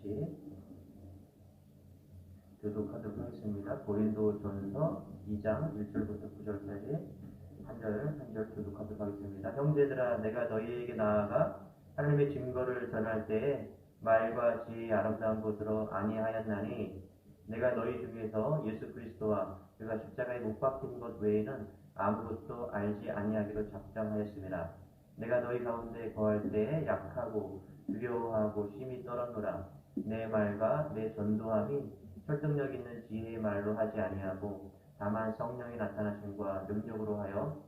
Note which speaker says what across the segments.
Speaker 1: 같이 교독하도록 하겠습니다. 고린도전서 2장 1절부터 9절까지 한 절 한 절 교독하도록 하겠습니다. 형제들아, 내가 너희에게 나아가 하나님의 증거를 전할 때에 말과 지혜의 아름다운 것으로 아니하였나니, 내가 너희 중에서 예수 그리스도와 그가 십자가에 못 박힌 것 외에는 아무것도 알지 아니하기로 작정하였습니다. 내가 너희 가운데 거할 때에 약하고 두려워하고 심히 떨었노라. 내 말과 내 전도함이 설득력 있는 지혜의 말로 하지 아니하고 다만 성령이 나타나심과 능력으로 하여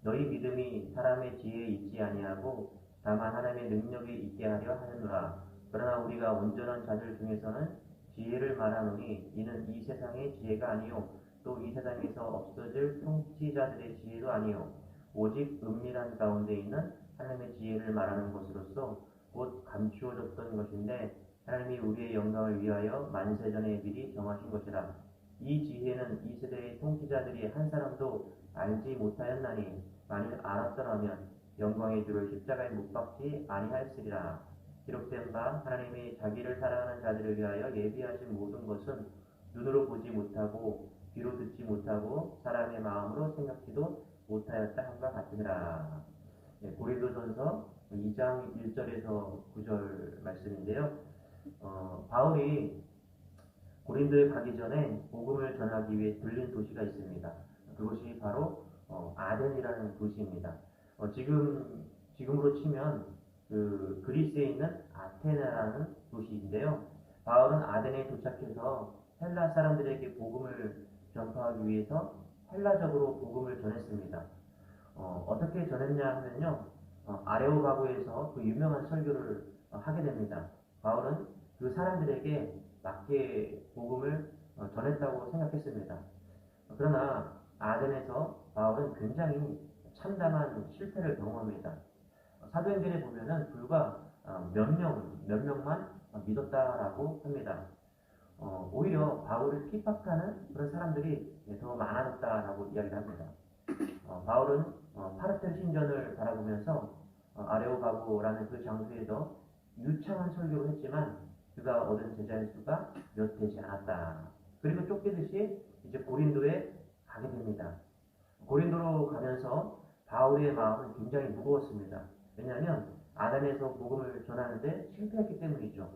Speaker 1: 너희 믿음이 사람의 지혜에 있지 아니하고 다만 하나님의 능력이 있게 하려 하느니라. 그러나 우리가 온전한 자들 중에서는 지혜를 말하노니 이는 이 세상의 지혜가 아니요 또 이 세상에서 없어질 통치자들의 지혜도 아니요 오직 은밀한 가운데 있는 하나님의 지혜를 말하는 것으로서 곧 감추어졌던 것인데 하나님이 우리의 영광을 위하여 만세전에 미리 정하신 것이라. 이 지혜는 이 세대의 통치자들이 한 사람도 알지 못하였나니 만일 알았더라면 영광의 주를 십자가에 못 박지 아니하였으리라. 기록된 바 하나님이 자기를 사랑하는 자들을 위하여 예비하신 모든 것은 눈으로 보지 못하고 귀로 듣지 못하고 사람의 마음으로 생각지도 못하였다 함과 같으니라. 고린도전서 2장 1절에서 9절 말씀인데요. 바울이 고린도에 가기 전에 복음을 전하기 위해 들린 도시가 있습니다. 그것이 바로 아덴이라는 도시입니다. 지금으로 치면 그 그리스에 있는 아테네라는 도시인데요. 바울은 아덴에 도착해서 헬라 사람들에게 복음을 전파하기 위해서 헬라적으로 복음을 전했습니다. 어떻게 전했냐 하면요, 아레오바고에서 그 유명한 설교를 하게 됩니다. 바울은 그 사람들에게 맞게 복음을 전했다고 생각했습니다. 그러나 아덴에서 바울은 굉장히 참담한 실패를 경험합니다. 사도행전에 보면은 불과 몇 명만 믿었다라고 합니다. 오히려 바울을 핍박하는 그런 사람들이 더 많아졌다라고 이야기를 합니다. 바울은 파르텔 신전을 바라보면서 아레오바고라는 그 장소에서 유창한 설교를 했지만 그가 얻은 제자의 수가 몇 되지 않았다. 그리고 쫓기듯이 이제 고린도에 가게 됩니다. 고린도로 가면서 바울의 마음은 굉장히 무거웠습니다. 왜냐하면 아덴에서 복음을 전하는데 실패했기 때문이죠.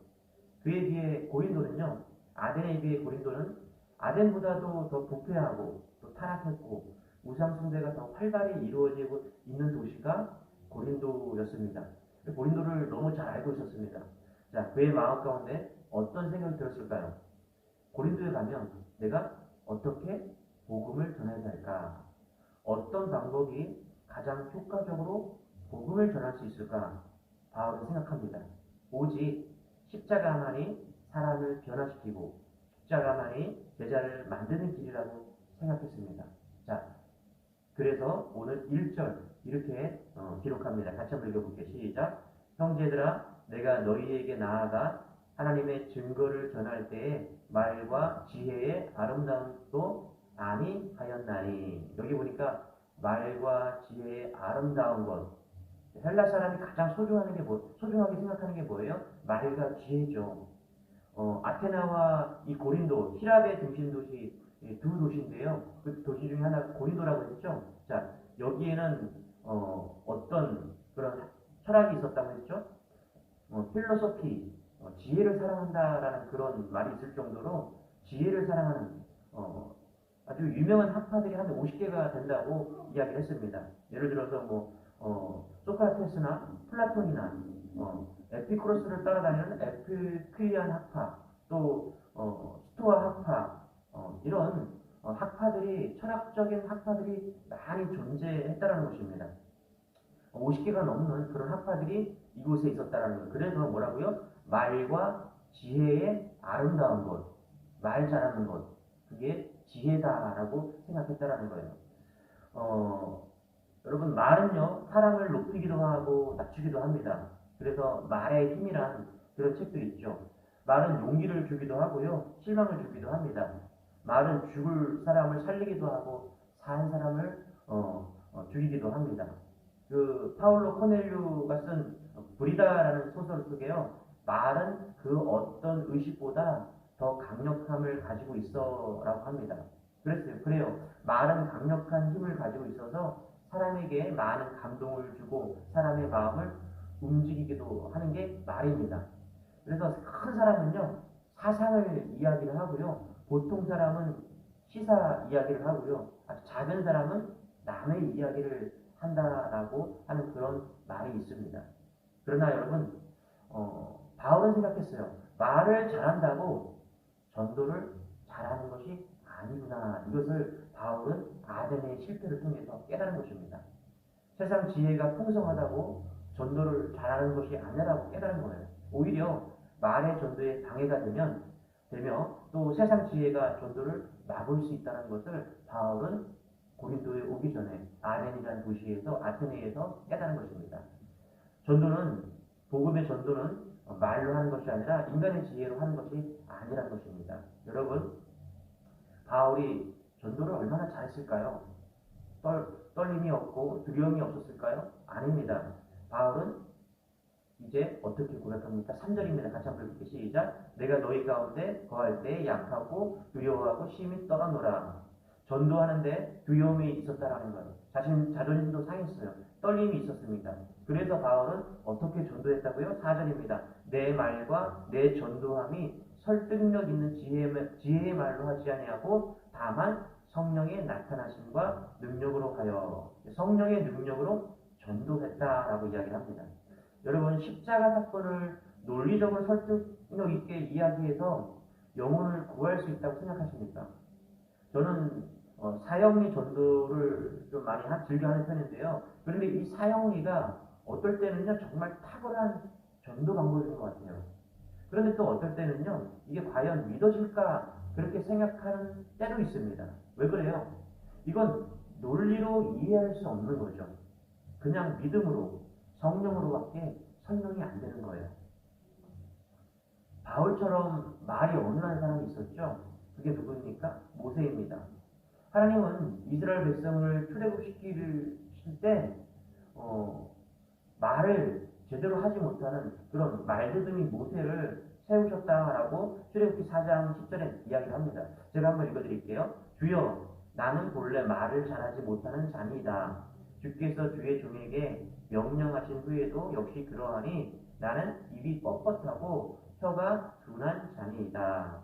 Speaker 1: 그에 비해 고린도는요, 아덴에 비해 고린도는 아덴보다도 더 부패하고 또 타락했고 우상 숭배가 더 활발히 이루어지고 있는 도시가 고린도였습니다. 고린도를 너무 잘 알고 있었습니다. 자, 그의 마음 가운데 어떤 생각이 들었을까요? 고린도에 가면 내가 어떻게 복음을 전해야 할까? 어떤 방법이 가장 효과적으로 복음을 전할 수 있을까? 바울은 생각합니다. 오직 십자가만이 사람을 변화시키고 십자가만이 제자를 만드는 길이라고 생각했습니다. 자, 그래서 오늘 1절 이렇게 기록합니다. 같이 한번 읽어볼게요. 시작. 형제들아, 내가 너희에게 나아가 하나님의 증거를 전할 때에 말과 지혜의 아름다움도 아니하였나니. 여기 보니까 말과 지혜의 아름다운 것. 헬라 사람이 가장 소중하게 생각하는 게 뭐예요? 말과 지혜죠. 아테나와 이 고린도, 히랍의 중심 도시 두 도시인데요. 그 도시 중에 하나 고린도라고 했죠. 자, 여기에는 어떤 그런 철학이 있었다고 했죠. 필로소피, 지혜를 사랑한다라는 그런 말이 있을 정도로 지혜를 사랑하는 아주 유명한 학파들이 한 50개가 된다고 이야기를 했습니다. 예를 들어서 소크라테스나 플라톤이나 에피쿠로스를 따라다니는 에피큐리안 학파, 또 스토아 학파, 이런 학파들이, 철학적인 학파들이 많이 존재했다는 것입니다. 50개가 넘는 그런 학파들이 이곳에 있었다는 거예요. 그래서 뭐라고요? 말과 지혜의 아름다운 것, 말 잘하는 것, 그게 지혜다라고 생각했다는 거예요. 여러분, 말은요, 사람을 높이기도 하고 낮추기도 합니다. 그래서 말의 힘이란 그런 책도 있죠. 말은 용기를 주기도 하고요, 실망을 주기도 합니다. 말은 죽을 사람을 살리기도 하고 산 사람을 죽이기도 합니다. 그 파울로 코넬류가 쓴 브리다라는 소설 속에요, 말은 그 어떤 의식보다 더 강력함을 가지고 있어 라고 합니다. 그래요. 말은 강력한 힘을 가지고 있어서 사람에게 많은 감동을 주고 사람의 마음을 움직이기도 하는 게 말입니다. 그래서 큰 사람은요, 사상을 이야기를 하고요. 보통 사람은 시사 이야기를 하고요. 아주 작은 사람은 남의 이야기를 한다라고 하는 그런 말이 있습니다. 그러나 여러분, 바울은 생각했어요. 말을 잘한다고 전도를 잘하는 것이 아니구나. 이것을 바울은 아덴의 실패를 통해서 깨달은 것입니다. 세상 지혜가 풍성하다고 전도를 잘하는 것이 아니라고 깨달은 거예요. 오히려 말의 전도에 방해가 되며 또 세상 지혜가 전도를 막을 수 있다는 것을 바울은 고린도에 오기 전에 아덴이라는 도시에서 아테네에서 깨달은 것입니다. 복음의 전도는 말로 하는 것이 아니라 인간의 지혜로 하는 것이 아니라는 것입니다. 여러분, 바울이 전도를 얼마나 잘했을까요? 떨림이 없고 두려움이 없었을까요? 아닙니다. 바울은 이제 어떻게 고백합니까? 3절입니다. 같이 한번 읽을게요. 시작. 내가 너희 가운데 거할 때 약하고 두려워하고 심히 떨어노라. 전도하는데 두려움이 있었다라는 거예요. 자존심도 상했어요. 떨림이 있었습니다. 그래서 바울은 어떻게 전도했다고요? 4절입니다. 내 말과 내 전도함이 설득력 있는 지혜의 말로 하지 아니하고 다만 성령의 나타나심과 능력으로 하여 성령의 능력으로 전도했다라고 이야기를 합니다. 여러분, 십자가 사건을 논리적으로 설득력 있게 이야기해서 영혼을 구할 수 있다고 생각하십니까? 저는 사형리 전도를 좀 많이 즐겨하는 편인데요. 그런데 이 사형리가 어떨 때는요, 정말 탁월한 전도 방법인 것 같아요. 그런데 또 어떨 때는요, 이게 과연 믿어질까 그렇게 생각하는 때도 있습니다. 왜 그래요? 이건 논리로 이해할 수 없는 거죠. 그냥 믿음으로, 성령으로밖에 설명이 안 되는 거예요. 바울처럼 말이 어눌한 사람이 있었죠. 그게 누구입니까? 모세입니다. 하나님은 이스라엘 백성을 출애굽시킬 때 말을 제대로 하지 못하는 그런 말더듬이 모세를 세우셨다라고 출애굽기 4장 10절에 이야기를 합니다. 제가 한번 읽어드릴게요. 주여, 나는 본래 말을 잘하지 못하는 자니이다. 주께서 주의 종에게 명령하신 후에도 역시 그러하니 나는 입이 뻣뻣하고 혀가 둔한 자니이다.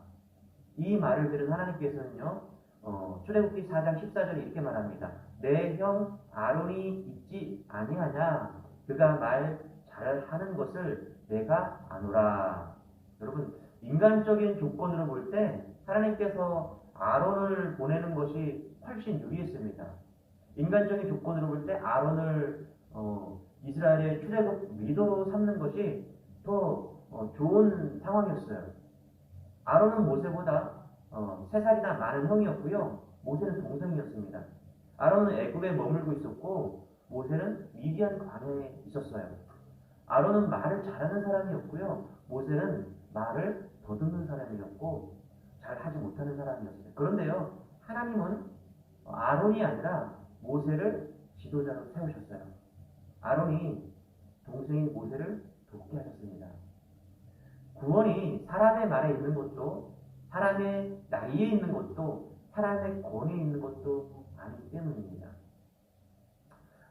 Speaker 1: 이 말을 들은 하나님께서는요, 출애굽기 4장 14절에 이렇게 말합니다. 내 형 아론이 있지 아니하냐? 그가 말 잘하는 것을 내가 아노라. 여러분, 인간적인 조건으로 볼 때 하나님께서 아론을 보내는 것이 훨씬 유리했습니다. 인간적인 조건으로 볼 때 아론을 이스라엘의 출애굽 리더로 삼는 것이 더 좋은 상황이었어요. 아론은 모세보다 3살이나 많은 형이었고요. 모세는 동생이었습니다. 아론은 애굽에 머물고 있었고 모세는 미디안 광야에 있었어요. 아론은 말을 잘하는 사람이었고요. 모세는 말을 더듬는 사람이었고 잘하지 못하는 사람이었어요. 그런데요, 하나님은 아론이 아니라 모세를 지도자로 세우셨어요. 아론이 동생인 모세를 돕게 하셨습니다. 구원이 사람의 말에 있는 것도 사람의 나이에 있는 것도 사람의 권위에 있는 것도 아니기 때문입니다.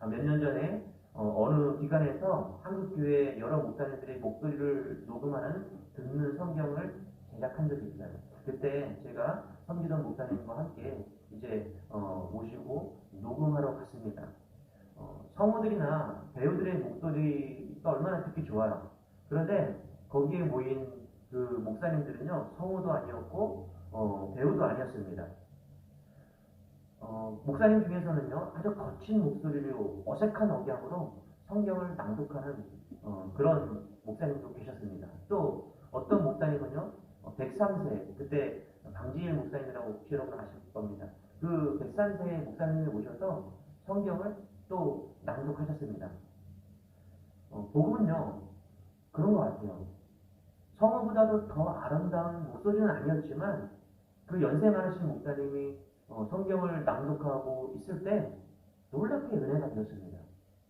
Speaker 1: 몇 년 전에 어느 기관에서 한국교회 여러 목사님들의 목소리를 녹음하는 듣는 성경을 제작한 적이 있어요. 그때 제가 섬기던 목사님과 함께 이제 모시고 녹음하러 갔습니다. 성우들이나 배우들의 목소리가 얼마나 듣기 좋아요. 그런데 거기에 모인 그 목사님들은요, 성우도 아니었고 배우도 아니었습니다. 목사님 중에서는요, 아주 거친 목소리로 어색한 억양으로 성경을 낭독하는 그런 목사님도 계셨습니다. 또 어떤 목사님은요, 103세, 그때 방지일 목사님이라고 혹시 여러분 아실 겁니다. 그 103세 목사님을 모셔서 성경을 또 낭독하셨습니다. 복음은요, 그런 것 같아요. 성우보다도 더 아름다운 목소리는 아니었지만 그 연세 많으신 목사님이 성경을 낭독하고 있을 때 놀랍게 은혜가 되었습니다.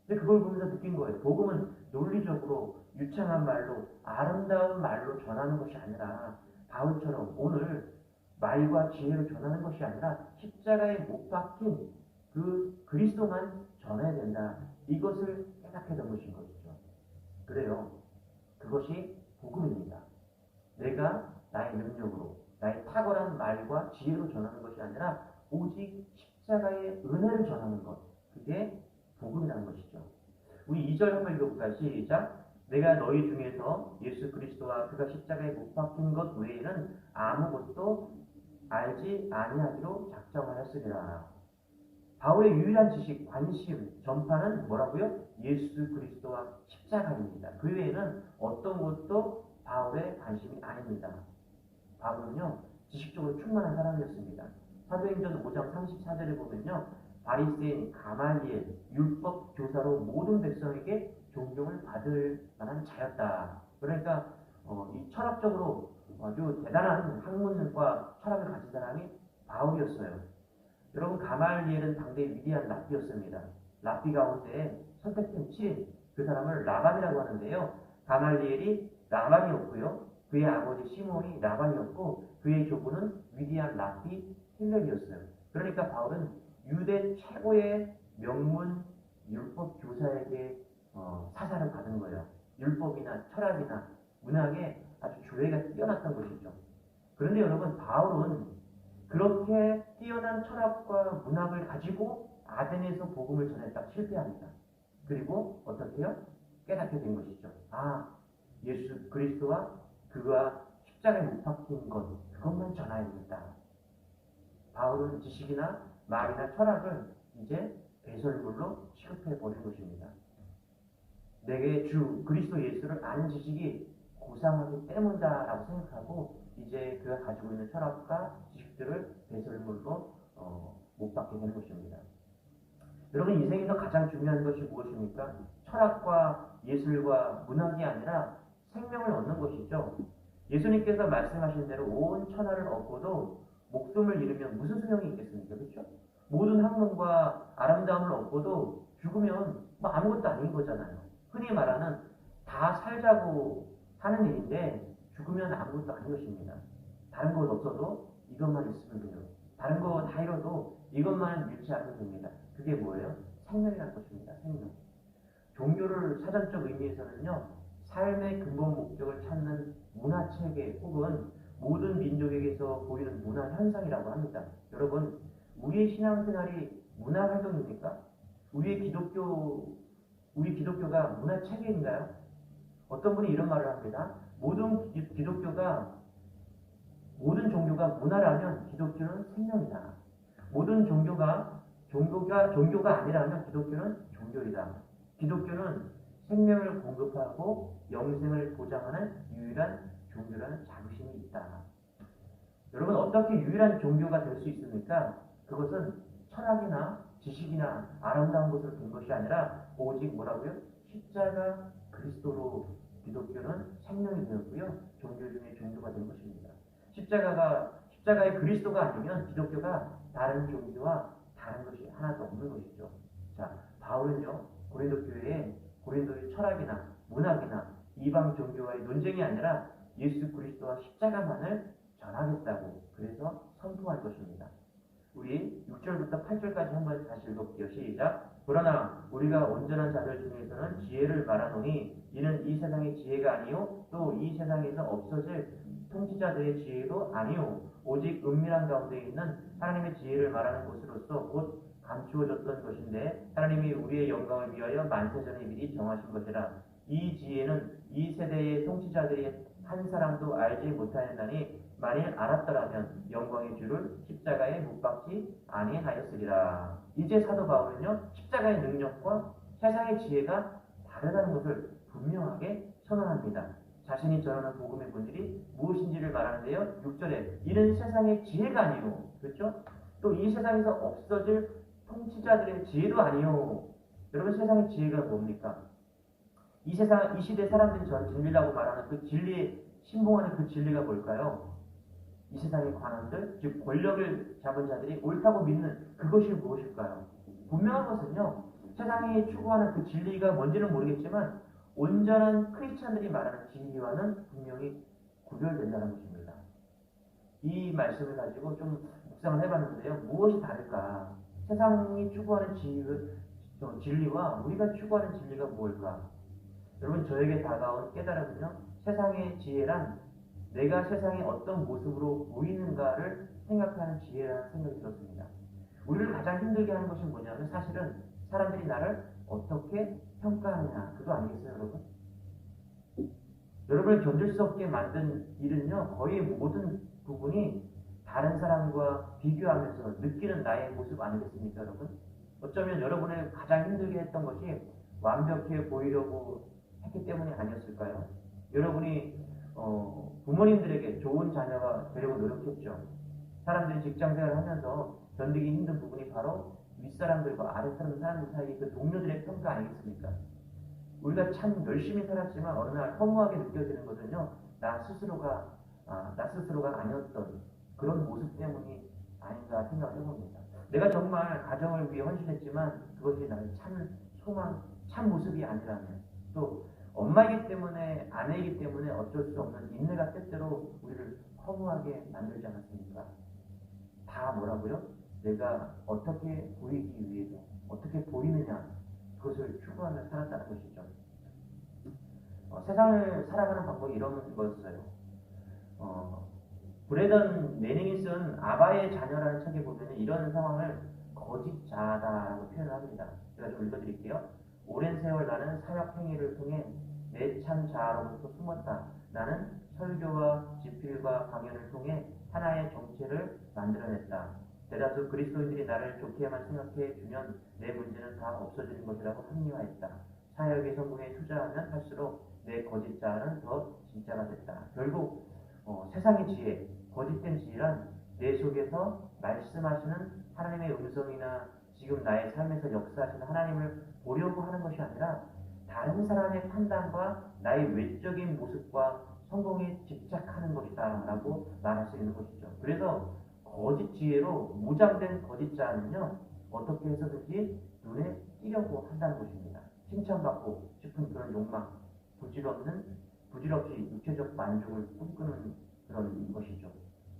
Speaker 1: 근데 그걸 보면서 느낀 거예요. 복음은 논리적으로 유창한 말로 아름다운 말로 전하는 것이 아니라 바울처럼 오늘 말과 지혜로 전하는 것이 아니라 십자가에 못 박힌 그 그리스도만 전해야 된다. 이것을 깨닫게 된 것인 것이죠. 그래요. 그것이 복음입니다. 내가 나의 능력으로 나의 탁월한 말과 지혜로 전하는 것이 아니라 오직 십자가의 은혜를 전하는 것. 그게 복음이라는 것이죠. 우리 2절 한번 읽어볼까요? 시작. 내가 너희 중에서 예수 그리스도와 그가 십자가에 못 박힌 것 외에는 아무것도 알지 아니하기로 작정하였으리라. 바울의 유일한 지식, 관심, 전파는 뭐라고요? 예수 그리스도와 십자가입니다. 그 외에는 어떤 것도 바울의 관심이 아닙니다. 바울은요, 지식적으로 충만한 사람이었습니다. 사도행전 5장 34절에 보면요, 바리새인 가말리엘 율법 교사로 모든 백성에게 존경을 받을 만한 자였다. 그러니까 이 철학적으로 아주 대단한 학문과 철학을 가진 사람이 바울이었어요. 여러분, 가말리엘은 당대의 위대한 랍비였습니다. 랍비 가운데 선택된 7인, 그 사람을 라반이라고 하는데요. 가말리엘이 라반이었고요. 그의 아버지 시몬이 라반이었고 그의 조부는 위대한 랍비 힐렐이었어요. 그러니까 바울은 유대 최고의 명문 율법 교사에게 사사를 받은 거예요. 율법이나 철학이나 문학에 아주 조예가 뛰어났던 것이죠. 그런데 여러분, 바울은 그렇게 뛰어난 철학과 문학을 가지고 아덴에서 복음을 전했다 실패합니다. 그리고 어떻게 해요? 깨닫게 된 것이죠. 아, 예수 그리스도와 그가 십자가에 못 박힌 것, 그것만 전하야겠다. 바울은 지식이나 말이나 철학을 이제 배설물로 취급해버린 것입니다. 내게 주 그리스도 예수를 아는 지식이 고상하기 때문이다라고 생각하고 이제 그가 가지고 있는 철학과 지식들을 배설물로 못 받게 되는 것입니다. 여러분, 인생에서 가장 중요한 것이 무엇입니까? 철학과 예술과 문학이 아니라 생명을 얻는 것이죠. 예수님께서 말씀하신 대로 온 천하를 얻고도 목숨을 잃으면 무슨 소용이 있겠습니까? 그렇죠? 모든 학문과 아름다움을 얻고도 죽으면 뭐 아무것도 아닌 거잖아요. 흔히 말하는 다 살자고 하는 일인데 죽으면 아무것도 아닌 것입니다. 다른 것 없어도 이것만 있으면 돼요. 다른 거 다 잃어도 이것만 잃지 않으면 됩니다. 그게 뭐예요? 생명이라는 것입니다. 생명. 종교를 사전적 의미에서는요, 삶의 근본 목적을 찾는 문화체계 혹은 모든 민족에게서 보이는 문화 현상이라고 합니다. 여러분, 우리의 신앙생활이 문화 활동입니까? 우리 기독교가 문화체계인가요? 어떤 분이 이런 말을 합니다. 모든 종교가 문화라면 기독교는 생명이다. 모든 종교가 아니라면 기독교는 종교이다. 기독교는 생명을 공급하고 영생을 보장하는 유일한 종교라는 자부심이 있다. 여러분, 어떻게 유일한 종교가 될 수 있습니까? 그것은 철학이나 지식이나 아름다운 것으로 된 것이 아니라 오직 뭐라고요? 십자가 그리스도로 기독교는 생명이 되었고요. 종교 중에 종교가 된 것입니다. 십자가의 그리스도가 아니면 기독교가 다른 종교와 다른 것이 하나도 없는 것이죠. 자, 바울은요, 고린도의 철학이나 문학이나 이방 종교와의 논쟁이 아니라 예수 그리스도와 십자가만을 전하겠다고 그래서 선포할 것입니다. 우리 6절부터 8절까지 한번 다시 읽어볼게요. 시작. 그러나 우리가 온전한 자들 중에서는 지혜를 말하노니 이는 이 세상의 지혜가 아니요 또 이 세상에서 없어질 통치자들의 지혜도 아니요 오직 은밀한 가운데 있는 하나님의 지혜를 말하는 것으로서 곧 감추어졌던 것인데 하나님이 우리의 영광을 위하여 만세전에 미리 정하신 것이라. 이 지혜는 이 세대의 통치자들이 한 사람도 알지 못하였나니 만일 알았더라면 영광의 주를 십자가에 못 박지 아니하였으리라. 이제 사도 바울은요, 십자가의 능력과 세상의 지혜가 다르다는 것을 분명하게 선언합니다. 자신이 전하는 복음의 본질이 무엇인지를 말하는데요. 6절에 이는 세상의 지혜가 아니요, 그렇죠? 또 이 세상에서 없어질 통치자들의 지혜도 아니요. 여러분, 세상의 지혜가 뭡니까? 이 시대 사람들이 진리라고 말하는 그 진리에 신봉하는 그 진리가 뭘까요? 이 세상의 관원들, 즉 권력을 잡은 자들이 옳다고 믿는 그것이 무엇일까요? 분명한 것은요, 세상이 추구하는 그 진리가 뭔지는 모르겠지만 온전한 크리스찬들이 말하는 진리와는 분명히 구별된다는 것입니다. 이 말씀을 가지고 좀 묵상을 해봤는데요. 무엇이 다를까? 세상이 추구하는 진리와 우리가 추구하는 진리가 무엇일까? 여러분, 저에게 다가온 깨달음은요, 세상의 지혜란 내가 세상에 어떤 모습으로 보이는가를 생각하는 지혜라는 생각이 들었습니다. 우리를 가장 힘들게 하는 것이 뭐냐면 사실은 사람들이 나를 어떻게 평가하느냐, 그거 아니겠어요, 여러분? 여러분을 견딜 수 없게 만든 일은요, 거의 모든 부분이 다른 사람과 비교하면서 느끼는 나의 모습 아니겠습니까, 여러분? 어쩌면 여러분을 가장 힘들게 했던 것이 완벽해 보이려고 했기 때문이 아니었을까요? 여러분이 부모님들에게 좋은 자녀가 되려고 노력했죠. 사람들이 직장생활을 하면서 견디기 힘든 부분이 바로 윗사람들과 아랫사람 사람들 사이 그 동료들의 평가 아니겠습니까? 우리가 참 열심히 살았지만 어느 날 허무하게 느껴지는 것은요, 나 스스로가 아니었던 그런 모습 때문이 아닌가 생각을 해봅니다. 내가 정말 가정을 위해 헌신했지만 그것이 나의 참 소망, 참 모습이 아니라면, 또 엄마이기 때문에, 아내이기 때문에 어쩔 수 없는 인내가 때때로 우리를 허무하게 만들지 않았습니까? 다 뭐라고요? 내가 어떻게 보이기 위해서, 어떻게 보이느냐, 그것을 추구하며 살았다는 것이죠. 세상을 살아가는 방법이 이런 거였어요. 브래던 매닝이 쓴 아바의 자녀라는 책에 보면 이런 상황을 거짓자다라고 표현을 합니다. 제가 좀 읽어드릴게요. 오랜 세월 나는 사역 행위를 통해 내 참 자아로부터 숨었다. 나는 설교와 집필과 강연을 통해 하나의 정체를 만들어냈다. 대다수 그리스도인들이 나를 좋게만 생각해 주면 내 문제는 다 없어지는 것이라고 합리화했다. 사역의 성공에 투자하면 할수록 내 거짓 자아는 더 진짜가 됐다. 결국 세상의 지혜, 거짓된 지혜란 내 속에서 말씀하시는 하나님의 음성이나 지금 나의 삶에서 역사하시는 하나님을 보려고 하는 것이 아니라 다른 사람의 판단과 나의 외적인 모습과 성공에 집착하는 것이다 라고 말할 수 있는 것이죠. 그래서 거짓 지혜로 무장된 거짓 자아는요, 어떻게 해서든지 눈에 띄려고 한다는 것입니다. 칭찬받고 싶은 그런 욕망, 부질없이 육체적 만족을 꿈꾸는 그런 것이죠.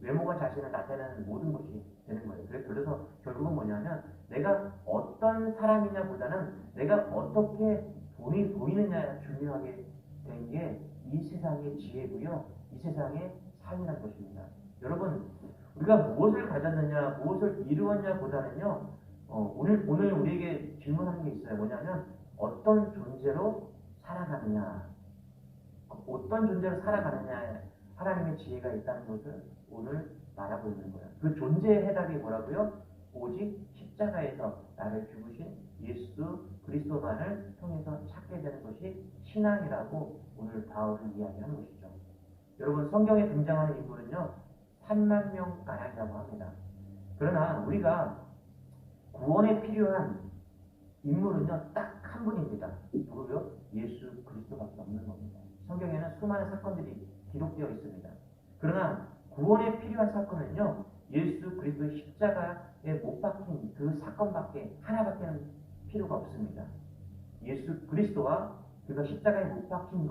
Speaker 1: 외모가 자신을 나타내는 모든 것이 되는 거예요. 그래서 결국은 뭐냐면 내가 어떤 사람이냐 보다는 내가 어떻게 보이느냐가 중요하게 된 게 이 세상의 지혜고요. 이 세상의 삶이라는 것입니다. 여러분, 우리가 무엇을 가졌느냐, 무엇을 이루었냐 보다는요, 오늘 우리에게 질문하는 게 있어요. 뭐냐면 어떤 존재로 살아가느냐, 어떤 존재로 살아가느냐에 하나님의 지혜가 있다는 것을 오늘 말하고 있는 거예요. 그 존재의 해답이 뭐라고요? 오직 십자가에서 나를 죽으신 예수 그리스도만을 통해서 찾게 되는 것이 신앙이라고 오늘 바울은 이야기하는 것이죠. 여러분, 성경에 등장하는 인물은요, 3만 명가량이라고 합니다. 그러나 우리가 구원에 필요한 인물은요, 딱 한 분입니다. 누구요? 예수 그리스도밖에 없는 겁니다. 성경에는 수많은 사건들이 기록되어 있습니다. 그러나 구원에 필요한 사건은요, 예수 그리스도의 십자가에 못 박힌 그 사건밖에 하나밖에는 필요가 없습니다. 예수 그리스도와 그가 십자가에 못 박힌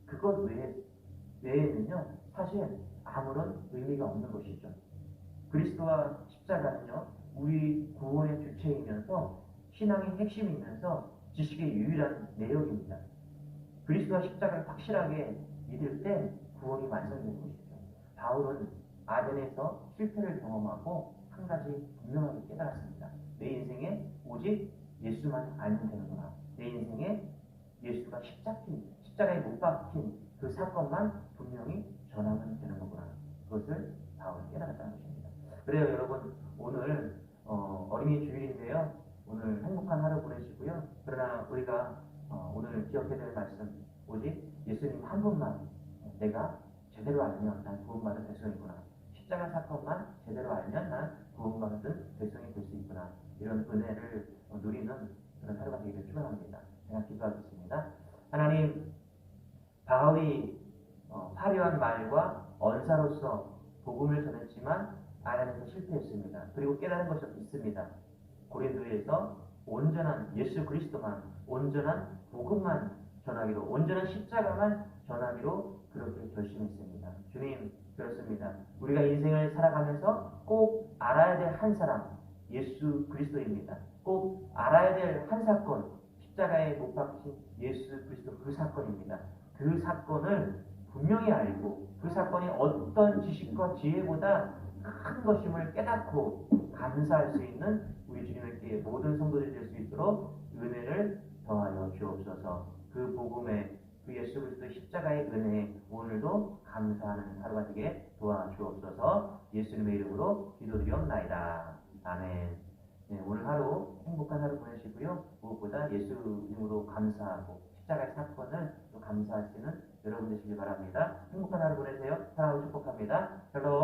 Speaker 1: 그것 외에는요, 사실 아무런 의미가 없는 것이죠. 그리스도와 십자가는요, 우리 구원의 주체이면서 신앙의 핵심이면서 지식의 유일한 내역입니다. 그리스도와 십자가를 확실하게 믿을 때 구원이 완성되는 것이죠. 바울은 아덴에서 실패를 경험하고 한 가지 분명하게 깨달았습니다. 내 인생에 오직 예수만 알면 되는구나. 내 인생에 예수가 십자가에 못 박힌 그 사건만 분명히 전하면 되는 거구나. 그것을 바울이 깨달았다는 것입니다. 그래요, 여러분. 오늘 어린이 주일인데요. 오늘 행복한 하루 보내시고요. 그러나 우리가 오늘 기억해야 될 말씀, 오직 예수님 한 분만 내가 제대로 알면 난 구원받은 백성이구나. 십자가 사건만 제대로 알면 난 구원받은 백성이 될 수 있구나. 이런 은혜를 누리는 그런 하루가 되기를 축원합니다. 제가 기도하겠습니다. 하나님, 바울이 화려한 말과 언사로서 복음을 전했지만 안에서 실패했습니다. 그리고 깨달은 것이 있습니다. 고린도에서 온전한 예수 그리스도만, 온전한 복음만 전하기로, 온전한 십자가만 전하기로 그렇게 결심했습니다. 주님, 그렇습니다. 우리가 인생을 살아가면서 꼭 알아야 될 한 사람, 예수 그리스도입니다. 꼭 알아야 될 한 사건, 십자가에 못 박힌 예수 그리스도 그 사건입니다. 그 사건을 분명히 알고 그 사건이 어떤 지식과 지혜보다 큰 것임을 깨닫고 감사할 수 있는 우리 주님께 모든 성도들이 될 수 있도록 은혜를 더하여 주옵소서. 그 복음의 그 예수 그리스도 십자가의 은혜에 오늘도 감사하는 하루가 되게 도와주옵소서. 예수님의 이름으로 기도드리옵나이다. 아멘. 네, 오늘 하루 행복한 하루 보내시고요. 무엇보다 예수님으로 감사하고 십자가의 사건을 또 감사하시는 여러분 되시길 바랍니다. 행복한 하루 보내세요. 사랑하고 축복합니다. 샬롬.